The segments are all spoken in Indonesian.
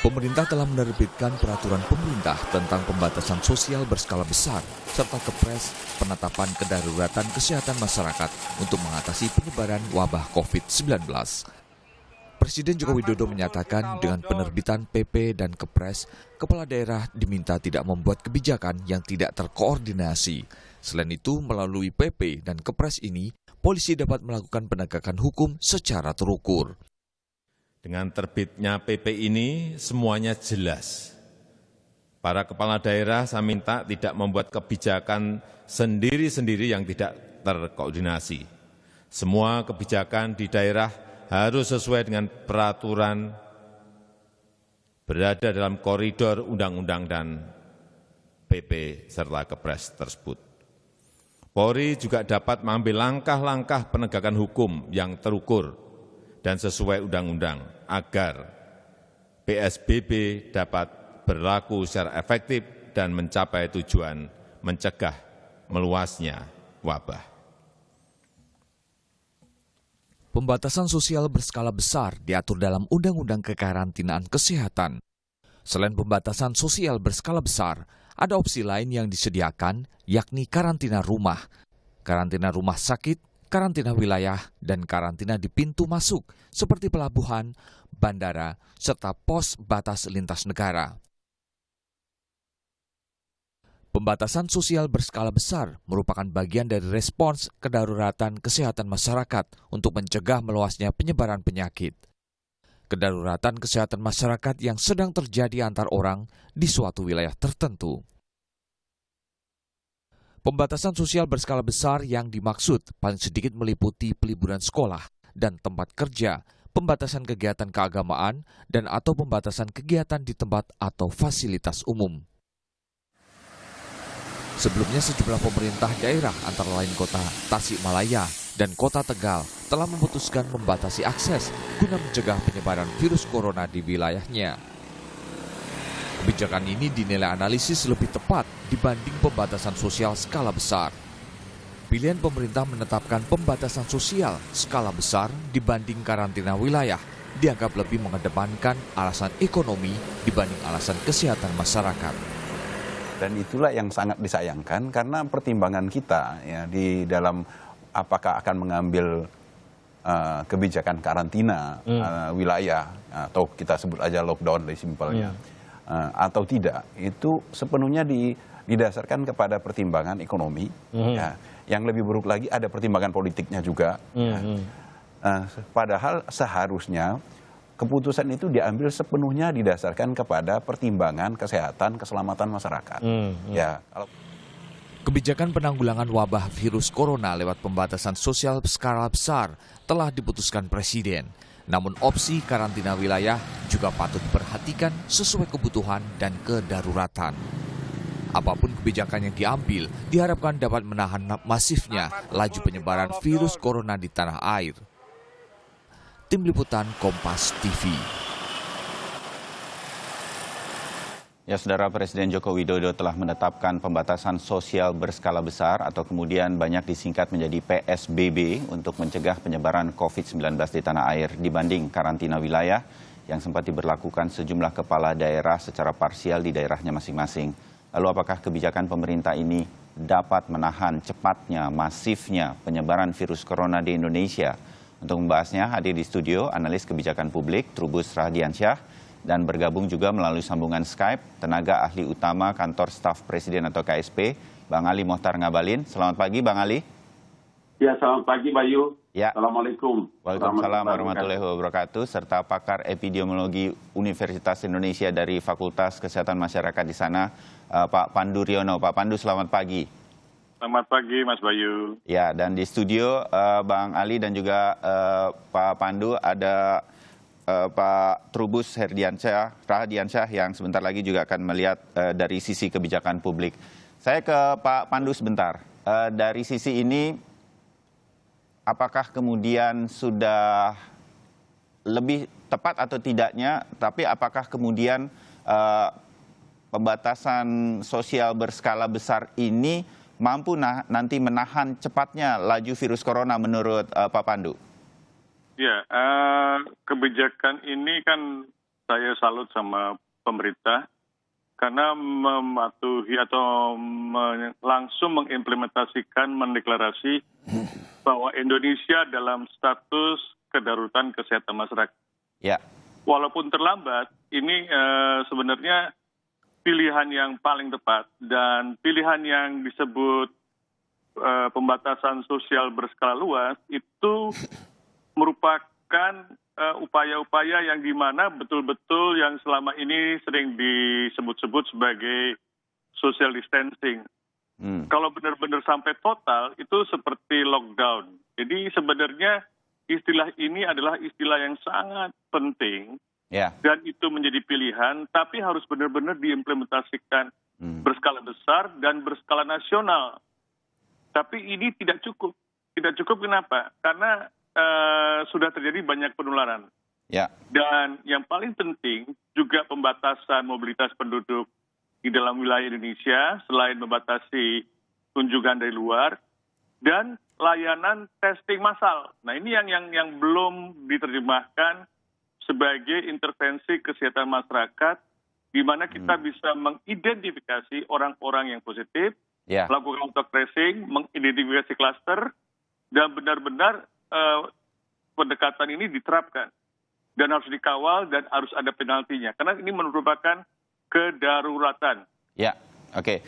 Pemerintah telah menerbitkan peraturan pemerintah tentang pembatasan sosial berskala besar serta Kepres penetapan kedaruratan kesehatan masyarakat untuk mengatasi penyebaran wabah COVID-19. Presiden Joko Widodo menyatakan dengan penerbitan PP dan Kepres, kepala daerah diminta tidak membuat kebijakan yang tidak terkoordinasi. Selain itu, melalui PP dan Kepres ini, polisi dapat melakukan penegakan hukum secara terukur. Dengan terbitnya PP ini semuanya jelas. Para kepala daerah saya minta tidak membuat kebijakan sendiri-sendiri yang tidak terkoordinasi. Semua kebijakan di daerah harus sesuai dengan peraturan, berada dalam koridor undang-undang dan PP serta Kepres tersebut. Polri juga dapat mengambil langkah-langkah penegakan hukum yang terukur dan sesuai undang-undang agar PSBB dapat berlaku secara efektif dan mencapai tujuan mencegah meluasnya wabah. Pembatasan sosial berskala besar diatur dalam Undang-Undang Kekarantinaan Kesehatan. Selain pembatasan sosial berskala besar, ada opsi lain yang disediakan, yakni karantina rumah sakit, karantina wilayah, dan karantina di pintu masuk, seperti pelabuhan, bandara, serta pos batas lintas negara. Pembatasan sosial berskala besar merupakan bagian dari respons kedaruratan kesehatan masyarakat untuk mencegah meluasnya penyebaran penyakit. Kedaruratan kesehatan masyarakat yang sedang terjadi antar orang di suatu wilayah tertentu. Pembatasan sosial berskala besar yang dimaksud paling sedikit meliputi peliburan sekolah dan tempat kerja, pembatasan kegiatan keagamaan, dan atau pembatasan kegiatan di tempat atau fasilitas umum. Sebelumnya sejumlah pemerintah daerah antara lain kota Tasikmalaya dan kota Tegal telah memutuskan membatasi akses guna mencegah penyebaran virus corona di wilayahnya. Kebijakan ini dinilai analisis lebih tepat dibanding pembatasan sosial skala besar. Pilihan pemerintah menetapkan pembatasan sosial skala besar dibanding karantina wilayah dianggap lebih mengedepankan alasan ekonomi dibanding alasan kesehatan masyarakat. Dan itulah yang sangat disayangkan karena pertimbangan kita ya di dalam apakah akan mengambil kebijakan karantina wilayah atau kita sebut aja lockdown dari simpelnya atau tidak, itu sepenuhnya didasarkan kepada pertimbangan ekonomi. Ya. Yang lebih buruk lagi ada pertimbangan politiknya juga. Ya. Padahal seharusnya keputusan itu diambil sepenuhnya didasarkan kepada pertimbangan kesehatan, keselamatan masyarakat. Ya, Kebijakan penanggulangan wabah virus corona lewat pembatasan sosial skala besar telah diputuskan Presiden. Namun opsi karantina wilayah juga patut diperhatikan sesuai kebutuhan dan kedaruratan. Apapun kebijakan yang diambil diharapkan dapat menahan masifnya laju penyebaran virus corona di tanah air. Tim Liputan Kompas TV. Ya, Saudara, Presiden Joko Widodo telah menetapkan pembatasan sosial berskala besar atau kemudian banyak disingkat menjadi PSBB untuk mencegah penyebaran COVID-19 di tanah air dibanding karantina wilayah yang sempat diberlakukan sejumlah kepala daerah secara parsial di daerahnya masing-masing. Lalu apakah kebijakan pemerintah ini dapat menahan cepatnya, masifnya penyebaran virus corona di Indonesia? Untuk membahasnya hadir di studio analis kebijakan publik Trubus Radiansyah dan bergabung juga melalui sambungan Skype tenaga ahli utama Kantor Staf Presiden atau KSP, Bang Ali Mohtar Ngabalin. Selamat pagi, Bang Ali. Ya, selamat pagi, Bayu. Ya. Assalamualaikum. Waalaikumsalam warahmatullahi wabarakatuh. Serta pakar epidemiologi Universitas Indonesia dari Fakultas Kesehatan Masyarakat di sana, Pak Pandu Riono. Pak Pandu, selamat pagi. Selamat pagi, Mas Bayu. Ya, dan di studio Bang Ali dan juga Pak Pandu ada Pak Trubus Radiansyah yang sebentar lagi juga akan melihat dari sisi kebijakan publik. Saya ke Pak Pandu sebentar. Dari sisi ini, apakah kemudian sudah lebih tepat atau tidaknya, tapi apakah kemudian pembatasan sosial berskala besar ini mampu nanti menahan cepatnya laju virus corona menurut Pak Pandu? Ya, kebijakan ini kan saya salut sama pemerintah karena mematuhi atau langsung mengimplementasikan, mendeklarasi bahwa Indonesia dalam status kedaruratan kesehatan masyarakat. Ya, Walaupun terlambat, ini sebenarnya pilihan yang paling tepat dan pilihan yang disebut pembatasan sosial berskala luas itu merupakan upaya-upaya yang dimana betul-betul yang selama ini sering disebut-sebut sebagai social distancing. Kalau benar-benar sampai total itu seperti lockdown. Jadi sebenarnya istilah ini adalah istilah yang sangat penting ya, dan itu menjadi pilihan, tapi harus benar-benar diimplementasikan berskala besar dan berskala nasional. Tapi ini tidak cukup. Tidak cukup kenapa? Karena sudah terjadi banyak penularan. ya, Dan yang paling penting juga pembatasan mobilitas penduduk di dalam wilayah Indonesia selain membatasi kunjungan dari luar dan layanan testing massal. Nah ini yang belum diterjemahkan sebagai intervensi kesehatan masyarakat di mana kita bisa mengidentifikasi orang-orang yang positif, ya. melakukan contact tracing, mengidentifikasi klaster, dan benar-benar pendekatan ini diterapkan. Dan harus dikawal dan harus ada penaltinya. Karena ini merupakan kedaruratan. Ya, oke.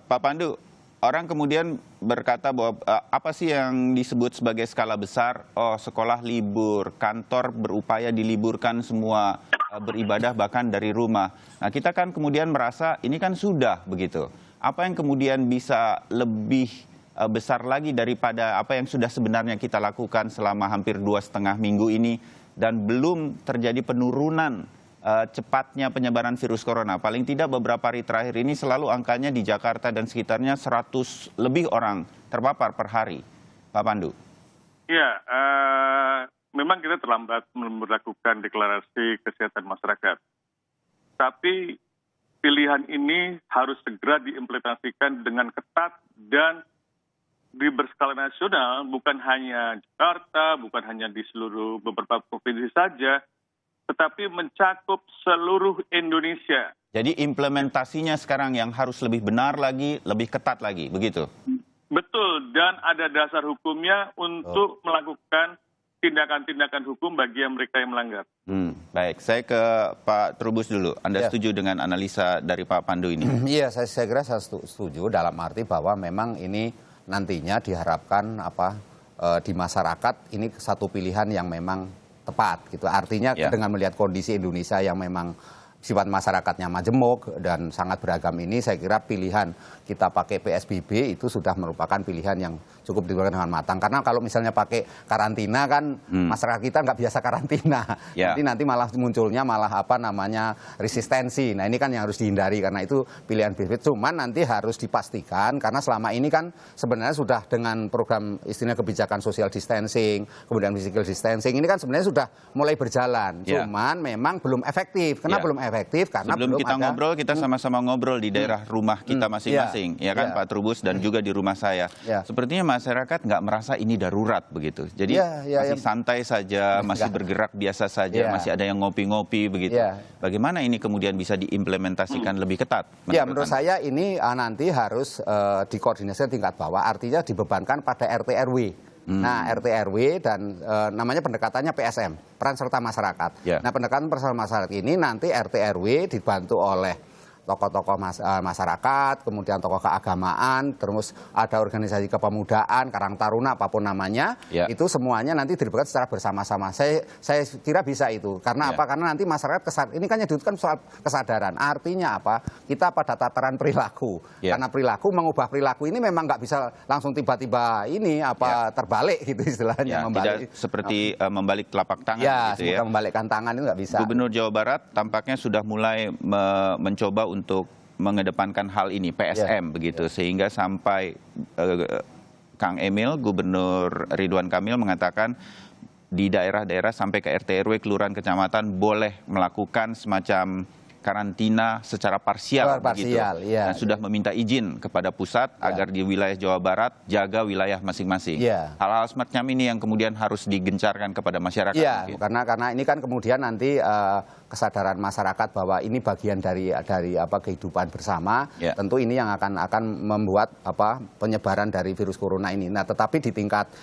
Pak Pandu, orang kemudian berkata bahwa apa sih yang disebut sebagai skala besar? Oh, sekolah libur, kantor berupaya diliburkan semua, beribadah bahkan dari rumah. Nah, kita kan kemudian merasa ini kan sudah begitu. Apa yang kemudian bisa lebih besar lagi daripada apa yang sudah sebenarnya kita lakukan selama hampir 2,5 minggu ini dan belum terjadi penurunan cepatnya penyebaran virus corona. Paling tidak beberapa hari terakhir ini selalu angkanya di Jakarta dan sekitarnya 100 lebih orang terpapar per hari. Pak Pandu. Ya, memang kita terlambat melakukan deklarasi kesehatan masyarakat. Tapi pilihan ini harus segera diimplementasikan dengan ketat dan di berskala nasional, bukan hanya Jakarta, bukan hanya di seluruh beberapa provinsi saja, tetapi mencakup seluruh Indonesia. Jadi implementasinya sekarang yang harus lebih benar lagi, lebih ketat lagi, begitu? Betul, dan ada dasar hukumnya untuk melakukan tindakan-tindakan hukum bagi mereka yang melanggar. Baik, saya ke Pak Trubus dulu. Anda setuju dengan analisa dari Pak Pandu ini? Iya, saya kira saya setuju dalam arti bahwa memang ini nantinya diharapkan di masyarakat ini satu pilihan yang memang tepat gitu. Artinya dengan melihat kondisi Indonesia yang memang sifat masyarakatnya majemuk dan sangat beragam ini, saya kira pilihan kita pakai PSBB itu sudah merupakan pilihan yang cukup diberikan dengan matang. Karena kalau misalnya pakai karantina kan masyarakat kita nggak biasa karantina. Nanti malah munculnya resistensi. Nah ini kan yang harus dihindari karena itu pilihan PSBB. Cuman nanti harus dipastikan karena selama ini kan sebenarnya sudah dengan program istilahnya kebijakan social distancing, kemudian physical distancing ini kan sebenarnya sudah mulai berjalan. Cuman memang belum efektif. Kenapa belum efektif? Karena sebelum kita ngobrol, kita sama-sama ngobrol di daerah rumah kita masing-masing, ya kan Pak Trubus dan juga di rumah saya. Sepertinya masyarakat nggak merasa ini darurat begitu. Jadi masih santai saja, masih bergerak biasa saja, masih ada yang ngopi-ngopi begitu. Bagaimana ini kemudian bisa diimplementasikan lebih ketat? Menurut saya ini nanti harus dikoordinasikan tingkat bawah, artinya dibebankan pada RT RW. Nah, RT RW dan namanya pendekatannya PSM, peran serta masyarakat. Nah, pendekatan peran serta masyarakat ini nanti RT RW dibantu oleh tokoh-tokoh masyarakat, kemudian tokoh keagamaan, terus ada organisasi kepemudaan, Karang Taruna, apapun namanya, itu semuanya nanti dilibatkan secara bersama-sama. Saya kira bisa itu. Karena apa? Karena nanti masyarakat ini kan yang dibutuhkan soal kesadaran. Artinya apa? Kita pada tataran perilaku. Karena perilaku, mengubah perilaku ini memang nggak bisa langsung tiba-tiba ini terbalik gitu istilahnya. Tidak seperti membalik telapak tangan. Gitu ya. Membalikkan tangan itu nggak bisa. Gubernur Jawa Barat tampaknya sudah mulai mencoba untuk mengedepankan hal ini, PSM begitu, sehingga sampai Kang Emil, Gubernur Ridwan Kamil mengatakan di daerah-daerah sampai ke RT RW, kelurahan, kecamatan boleh melakukan semacam karantina secara parsial, begitu. ya. Dan sudah meminta izin kepada pusat agar di wilayah Jawa Barat jaga wilayah masing-masing. Hal-hal semacam ini yang kemudian harus digencarkan kepada masyarakat. Iya, karena ini kan kemudian nanti kesadaran masyarakat bahwa ini bagian dari kehidupan bersama. Tentu ini yang akan membuat penyebaran dari virus corona ini. Nah, tetapi di tingkat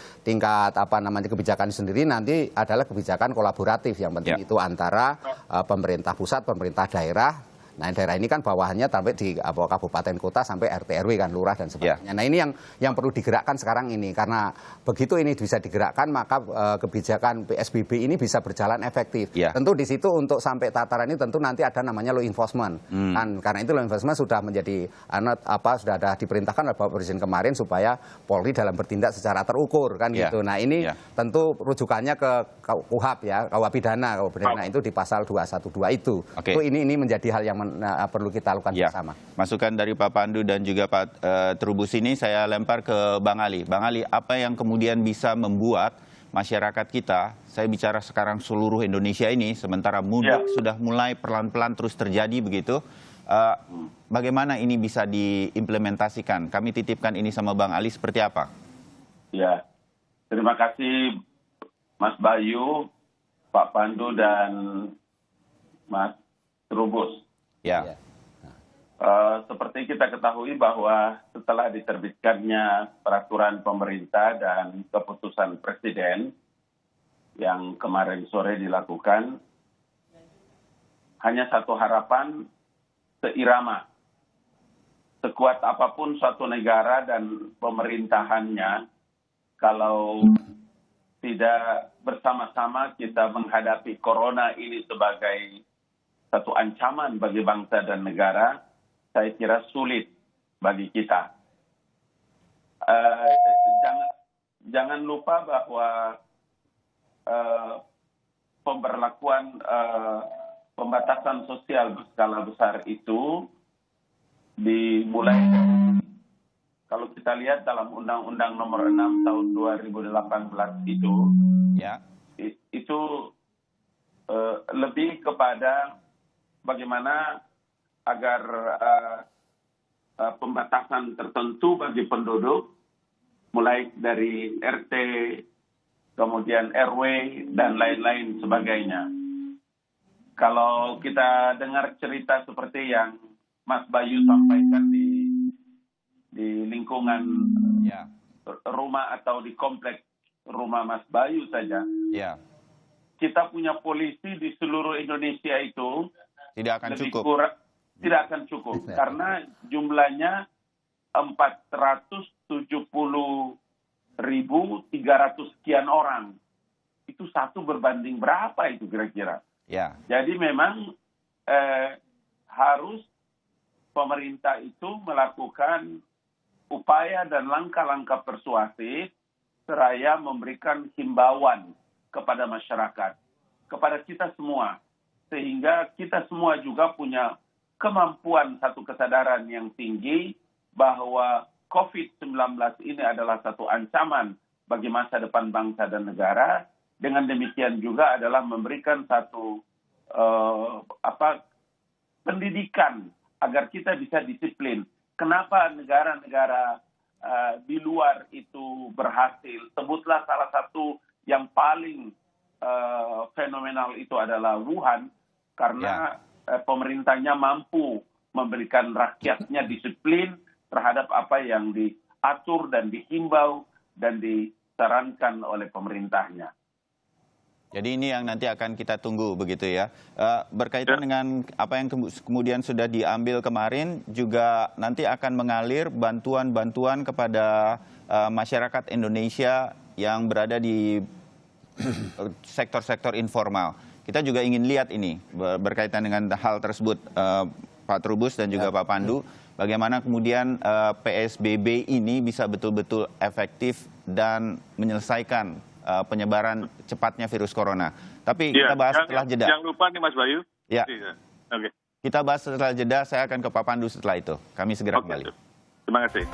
kebijakan sendiri nanti adalah kebijakan kolaboratif yang penting itu antara pemerintah pusat, pemerintah daerah. Nah, daerah ini kan bawahannya sampai di kabupaten kota sampai RT RW kan lurah dan sebagainya. Nah, ini yang perlu digerakkan sekarang ini, karena begitu ini bisa digerakkan maka kebijakan PSBB ini bisa berjalan efektif. Tentu di situ untuk sampai tataran ini tentu nanti ada namanya law enforcement. Kan karena itu law enforcement sudah menjadi sudah ada diperintahkan oleh Bapak Presiden kemarin supaya Polri dalam bertindak secara terukur kan gitu. Nah, ini tentu rujukannya ke KUHP ya, KUHP pidana itu di pasal 212 itu. Itu ini menjadi hal yang perlu kita lakukan bersama. Masukan dari Pak Pandu dan juga Pak Trubus ini saya lempar ke Bang Ali. Bang Ali, apa yang kemudian bisa membuat masyarakat kita, saya bicara sekarang seluruh Indonesia ini, sementara mudik sudah mulai pelan-pelan terus terjadi begitu, bagaimana ini bisa diimplementasikan? Kami titipkan ini sama Bang Ali seperti apa? Ya, terima kasih Mas Bayu, Pak Pandu, dan Mas Trubus. Seperti kita ketahui bahwa setelah diterbitkannya peraturan pemerintah dan keputusan Presiden yang kemarin sore dilakukan, hanya satu harapan, seirama. Sekuat apapun suatu negara dan pemerintahannya, kalau tidak bersama-sama kita menghadapi corona ini sebagai satu ancaman bagi bangsa dan negara, saya kira sulit bagi kita. Jangan lupa bahwa pemberlakuan pembatasan sosial berskala besar itu dimulai, kalau kita lihat dalam Undang-Undang Nomor 6 Tahun 2018 itu lebih kepada bagaimana agar pembatasan tertentu bagi penduduk, mulai dari RT, kemudian RW, dan lain-lain sebagainya. Kalau kita dengar cerita seperti yang Mas Bayu sampaikan di lingkungan rumah atau di kompleks rumah Mas Bayu saja, kita punya polisi di seluruh Indonesia itu tidak akan cukup. Tidak akan cukup karena jumlahnya 470.300 sekian orang. Itu satu berbanding berapa itu kira-kira? Jadi memang harus pemerintah itu melakukan upaya dan langkah-langkah persuasif seraya memberikan himbauan kepada masyarakat, kepada kita semua, sehingga kita semua juga punya kemampuan, satu kesadaran yang tinggi bahwa COVID-19 ini adalah satu ancaman bagi masa depan bangsa dan negara. Dengan demikian juga adalah memberikan satu pendidikan agar kita bisa disiplin. Kenapa negara-negara di luar itu berhasil? Sebutlah salah satu yang paling fenomenal itu adalah Wuhan, karena pemerintahnya mampu memberikan rakyatnya disiplin terhadap apa yang diatur dan dihimbau dan disarankan oleh pemerintahnya. Jadi ini yang nanti akan kita tunggu begitu ya. Berkaitan dengan apa yang kemudian sudah diambil kemarin, juga nanti akan mengalir bantuan-bantuan kepada masyarakat Indonesia yang berada di sektor-sektor informal. Kita juga ingin lihat ini berkaitan dengan hal tersebut, Pak Trubus dan juga Pak Pandu, bagaimana kemudian PSBB ini bisa betul-betul efektif dan menyelesaikan penyebaran cepatnya virus corona. Tapi kita bahas setelah jeda. Jangan lupa nih Mas Bayu. Kita bahas setelah jeda, saya akan ke Pak Pandu setelah itu. Kami segera kembali. Terima kasih.